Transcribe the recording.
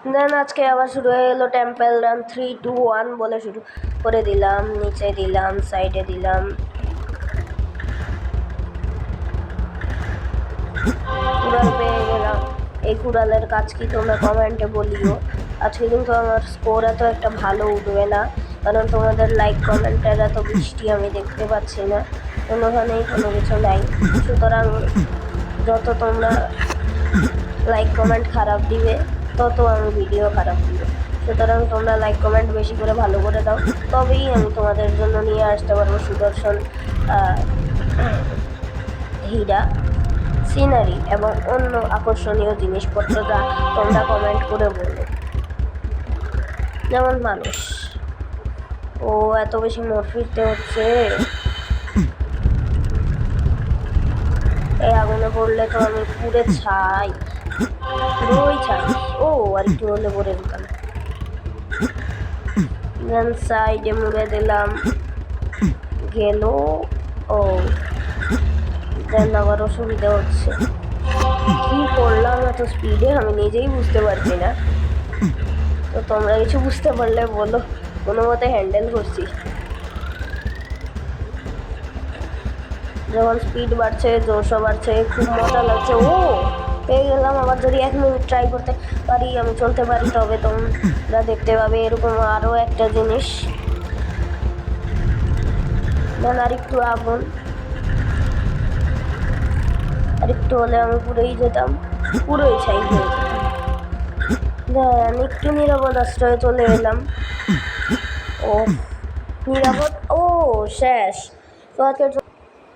দেন আজকে আবার শুরু হয়ে গেলো টেম্পল রান। 3, 2, 1 বলে শুরু করে দিলাম, নিচে দিলাম, সাইডে দিলাম, কুড়াল পেয়ে গেলাম। এই কুড়ালের কাজ কি তোমরা কমেন্টে বলিও। আজকে কিন্তু আমার স্কোর এত একটা ভালো উঠবে না, কারণ তোমাদের লাইক কমেন্টের এত বৃষ্টি আমি দেখতে পাচ্ছি না, কোনোখানেই কোনো কিছু নাই। সুতরাং যত তোমরা লাইক কমেন্ট খারাপ দিবে তত আমি ভিডিও খারাপ দিব। সুতরাং তোমরা লাইক কমেন্ট বেশি করে ভালো করে দাও, তবেই আমি তোমাদের জন্য নিয়ে আসতে পারবো সুদর্শন হীরা, সিনারি এবং অন্য আকর্ষণীয় জিনিসপত্র যা তোমরা কমেন্ট করে বলো। যেমন মানুষ, ও এত বেশি মোট ফিরতে হচ্ছে, এই আগুনে পড়লে তো আমি পুড়ে ছাই, পুরোই ছাই। ও আর একটু হলে পড়ে দিতাম। দেন সাইডে মুড়ে দিলাম, গেল। ও দেন আবার অসুবিধা হচ্ছে, কি করলাম এত স্পিডে আমি নিজেই বুঝতে পারছি না। তো তোমরা কিছু বুঝতে পারলে বলো, কোনো মতে হ্যান্ডেল করছি। যখন স্পিড বাড়ছে, জোরসও বাড়ছে, খুব মজা লাগছে। ও পেয়ে গেলাম। আবার যদি 1 মিনিট ট্রাই করতে পারি, আমি চলতে পারি, তবে তোমরা দেখতে পাবে এরকম আরও একটা জিনিস। দেন আরেকটু আগুন, আরেকটু হলে আমি পুরোই যেতাম, পুরোই ছাই হয়ে যেতাম। দেন একটু নিরাপদ আশ্রয়ে চলে এলাম। ও নিরাপদ, ও শেষ। তো আজকে